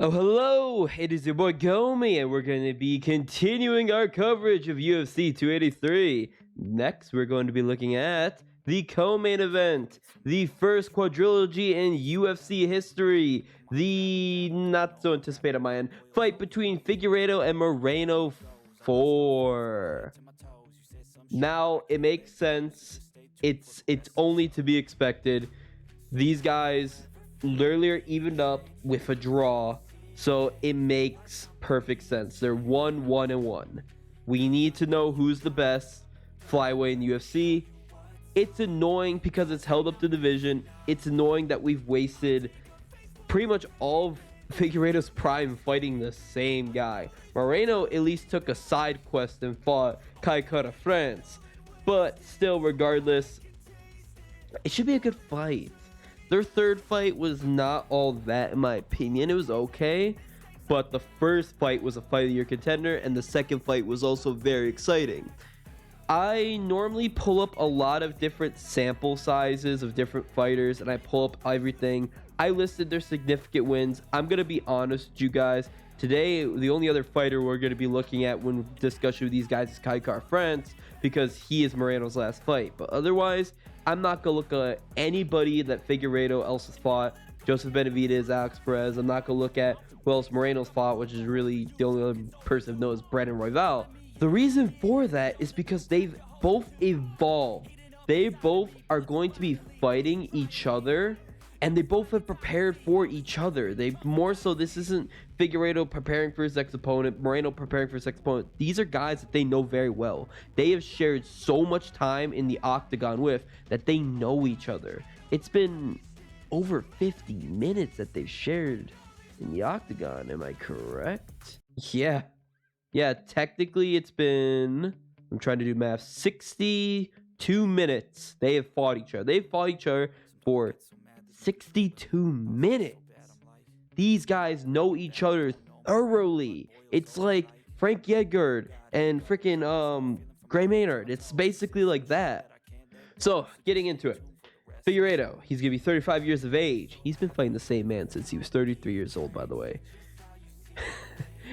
Oh, hello! It is your boy Gomi, and we're going to be continuing our coverage of UFC 283. Next, we're going to be looking at the co-main event, the first quadrilogy in UFC history, the not so anticipated on my end fight between Figueiredo and Moreno 4. Now, it makes sense. It's only to be expected. These guys literally are evened up with a draw. So it makes perfect sense. They're 1-1-1. We need to know who's the best flyweight in UFC. It's annoying because it's held up the division. It's annoying that we've wasted pretty much all of Figueiredo's prime fighting the same guy. Moreno at least took a side quest and fought Kai Kara France. But still, regardless, it should be a good fight. Their third fight was not all that, in my opinion. It was okay, but the first fight was a fight of the year contender, and the second fight was also very exciting. I normally pull up a lot of different sample sizes of different fighters, and I pull up everything. I listed their significant wins. I'm going to be honest with you guys. Today, the only other fighter we're going to be looking at when discussion with these guys is Kai Kara France, because he is Moreno's last fight. But otherwise, I'm not going to look at anybody that Figueiredo else has fought. Joseph Benavidez, Alex Perez. I'm not going to look at who else Moreno's fought, which is really the only other person I know is Brandon Royval. The reason for that is because they've both evolved. They both are going to be fighting each other, and they both have prepared for each other. They more so, this isn't Figueiredo preparing for his next opponent, Moreno preparing for his next opponent. These are guys that they know very well. They have shared so much time in the octagon with that they know each other. It's been over 50 minutes that they've shared in the octagon. Am I correct? Yeah, technically it's been, I'm trying to do math, 62 minutes they have fought each other. They've fought each other for 62 minutes. These guys know each other thoroughly. It's like Frank Edgar and freaking Gray Maynard. It's basically like that. So, getting into it. Figueiredo, he's gonna be 35 years of age. He's been fighting the same man since he was 33 years old, by the way.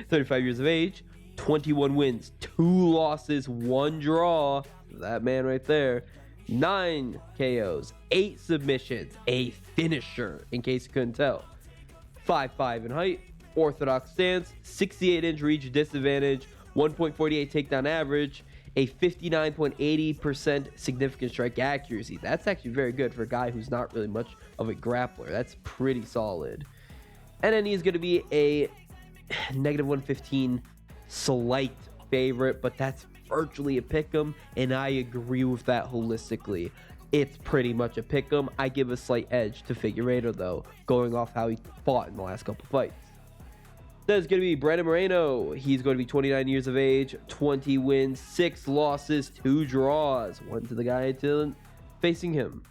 35 years of age, 21 wins, 2 losses, 1 draw. That man right there. 9 KOs, 8 submissions, a finisher, in case you couldn't tell. 5'5" in height, orthodox stance, 68-inch reach disadvantage, 1.48 takedown average, a 59.80% significant strike accuracy. That's actually very good for a guy who's not really much of a grappler. That's pretty solid. And then he's going to be a -115 slight favorite, but that's virtually a pick'em, and I agree with that holistically. It's pretty much a pick'em. I give a slight edge to Figueiredo, though, going off how he fought in the last couple fights. That's going to be Brandon Moreno. He's going to be 29 years of age, 20 wins, 6 losses, 2 draws. One to the guy facing him.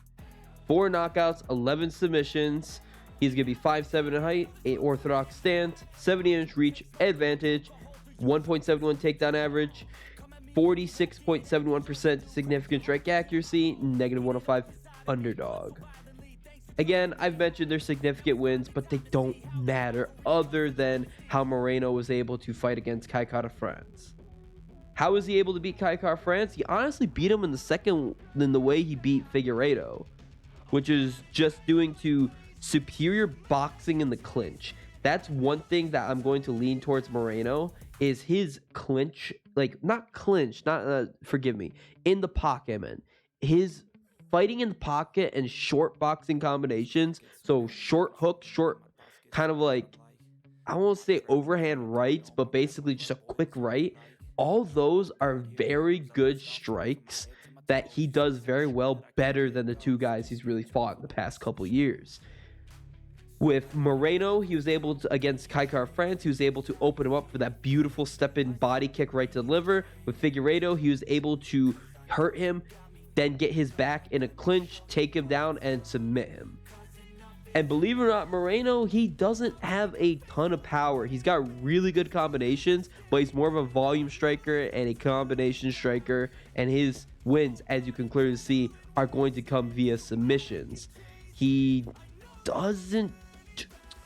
4 knockouts, 11 submissions. He's going to be 5'7" in height, 8 orthodox stance, 70-inch reach advantage, 1.71 takedown average, 46.71% significant strike accuracy, -105 underdog. Again, I've mentioned their significant wins, but they don't matter other than how Moreno was able to fight against Kai Kara France. How was he able to beat Kai Kara France? He honestly beat him in the way he beat Figueiredo, which is just due to superior boxing in the clinch. That's one thing that I'm going to lean towards Moreno, is his clinch, in the pocket, man. His fighting in the pocket and short boxing combinations, so short hook, short kind of like, I won't say overhand rights, but basically just a quick right. All those are very good strikes that he does very well, better than the 2 guys he's really fought in the past couple years. With Moreno, he was able to, against Kai Kara France, he was able to open him up for that beautiful step-in body kick right to the liver. With Figueiredo, he was able to hurt him, then get his back in a clinch, take him down, and submit him. And believe it or not, Moreno, he doesn't have a ton of power. He's got really good combinations, but he's more of a volume striker and a combination striker, and his wins, as you can clearly see, are going to come via submissions. He doesn't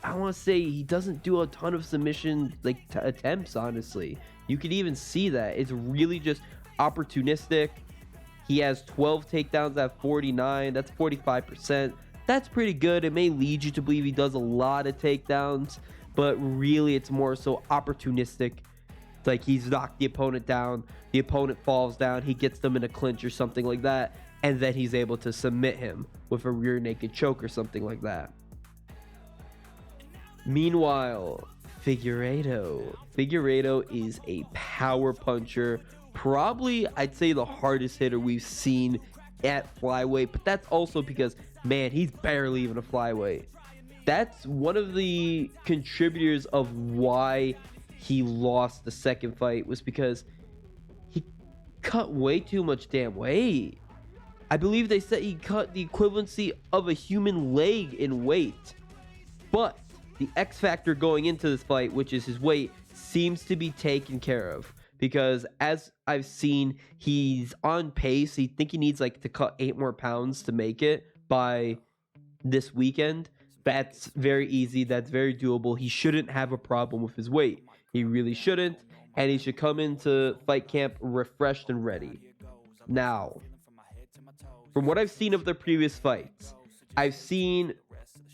I want to say he doesn't do a ton of submission like attempts, honestly. You could even see that. It's really just opportunistic. He has 12 takedowns at 49. That's 45%. That's pretty good. It may lead you to believe he does a lot of takedowns, but really it's more so opportunistic. Like he's knocked the opponent down, the opponent falls down, he gets them in a clinch or something like that, and then he's able to submit him with a rear naked choke or something like that. Meanwhile, Figueiredo is a power puncher. Probably, I'd say, the hardest hitter we've seen at flyweight, but that's also because, man, he's barely even a flyweight. That's one of the contributors of why he lost the second fight, was because he cut way too much damn weight. I believe they said he cut the equivalency of a human leg in weight. But the X factor going into this fight, which is his weight, seems to be taken care of. Because as I've seen, he's on pace. I think he needs like to cut 8 more pounds to make it by this weekend. That's very easy. That's very doable. He shouldn't have a problem with his weight. He really shouldn't. And he should come into fight camp refreshed and ready. Now, from what I've seen of the previous fights, I've seen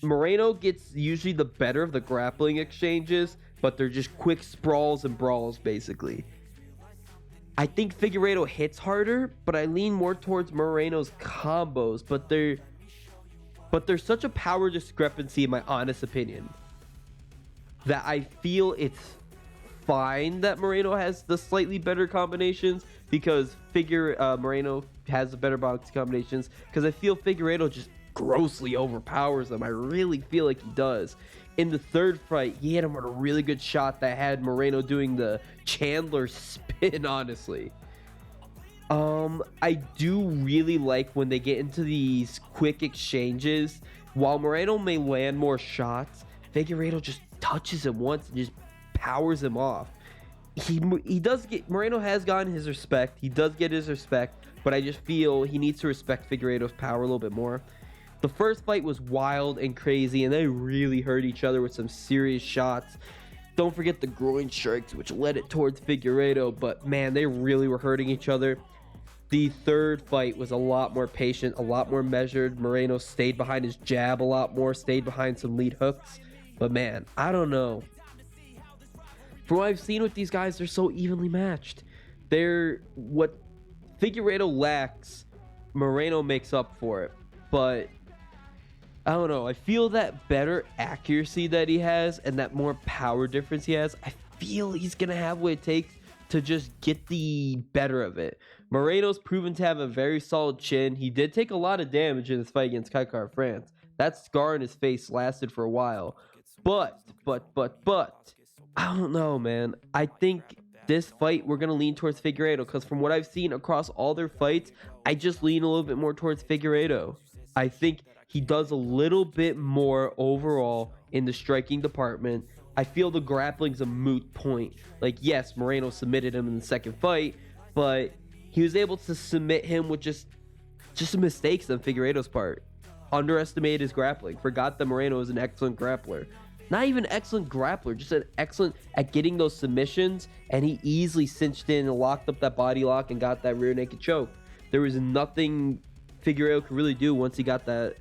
Moreno gets usually the better of the grappling exchanges, but they're just quick sprawls and brawls, basically. I think Figueiredo hits harder, but I lean more towards Moreno's combos. But there's such a power discrepancy, in my honest opinion, that I feel it's fine that Moreno has the slightly better combinations, because Moreno has the better box combinations, because I feel Figueiredo just grossly overpowers them. I really feel like he does. In the third fight, he hit him with a really good shot that had Moreno doing the Chandler spin, honestly. I do really like when they get into these quick exchanges. While Moreno may land more shots, Figueiredo just touches him once and just powers him off. He does get, Moreno has gotten his respect. He does get his respect, but I just feel he needs to respect Figueiredo's power a little bit more. The first fight was wild and crazy, and they really hurt each other with some serious shots. Don't forget the groin strikes, which led it towards Figueiredo, but man, they really were hurting each other. The third fight was a lot more patient, a lot more measured. Moreno stayed behind his jab a lot more, stayed behind some lead hooks. But man, I don't know. From what I've seen with these guys, they're so evenly matched. What Figueiredo lacks, Moreno makes up for it. But I don't know. I feel that better accuracy that he has and that more power difference he has, I feel he's going to have what it takes to just get the better of it. Moreno's proven to have a very solid chin. He did take a lot of damage in this fight against Kaikar France. That scar in his face lasted for a while. But, I don't know, man. I think this fight, we're going to lean towards Figueiredo, because from what I've seen across all their fights, I just lean a little bit more towards Figueiredo. I think he does a little bit more overall in the striking department. I feel the grappling's a moot point. Like, yes, Moreno submitted him in the second fight, but he was able to submit him with just some mistakes on Figueiredo's part. Underestimated his grappling. Forgot that Moreno is an excellent grappler. Not even excellent grappler, just an excellent at getting those submissions, and he easily cinched in and locked up that body lock and got that rear naked choke. There was nothing Figueiredo could really do once he got that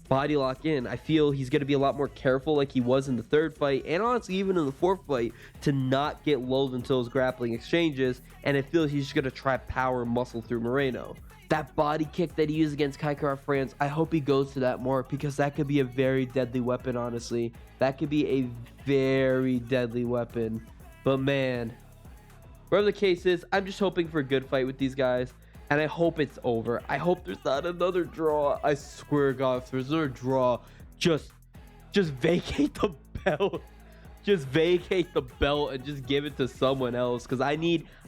body lock in. I feel he's going to be a lot more careful, like he was in the third fight, and honestly even in the fourth fight, to not get lulled into those grappling exchanges, and I feel he's just going to try power muscle through Moreno. That body kick that he used against Kaikar France, I hope he goes to that more, because that could be a very deadly weapon, honestly. That could be a very deadly weapon. But man, whatever the case is, I'm just hoping for a good fight with these guys. And I hope it's over. I hope there's not another draw. I swear to God, if there's another draw, just vacate the belt. Just vacate the belt and just give it to someone else. Because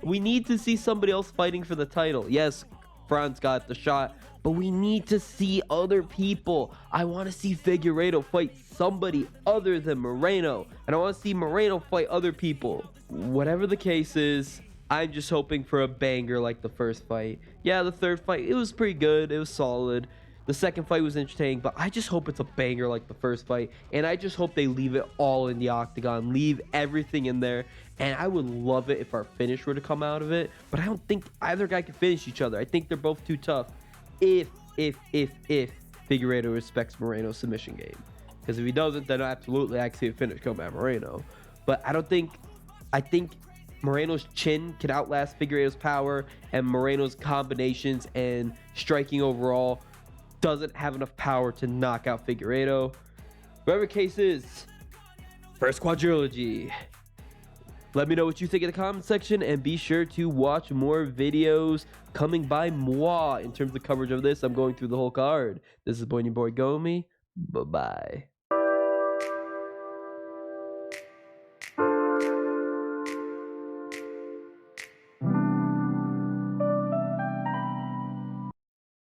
we need to see somebody else fighting for the title. Yes, Franz got the shot, but we need to see other people. I want to see Figueiredo fight somebody other than Moreno. And I want to see Moreno fight other people. Whatever the case is, I'm just hoping for a banger like the first fight. Yeah, the third fight, it was pretty good. It was solid. The second fight was entertaining, but I just hope it's a banger like the first fight. And I just hope they leave it all in the octagon, leave everything in there. And I would love it if our finish were to come out of it. But I don't think either guy can finish each other. I think they're both too tough. If Figueiredo respects Moreno's submission game. Because if he doesn't, then absolutely I can see a finish come at Moreno. But I think Moreno's chin can outlast Figueiredo's power, and Moreno's combinations and striking overall doesn't have enough power to knock out Figueiredo. Whatever case is, first quadrilogy. Let me know what you think in the comment section, and be sure to watch more videos coming by moi in terms of coverage of this. I'm going through the whole card. This is your boy Gomi. Bye-bye.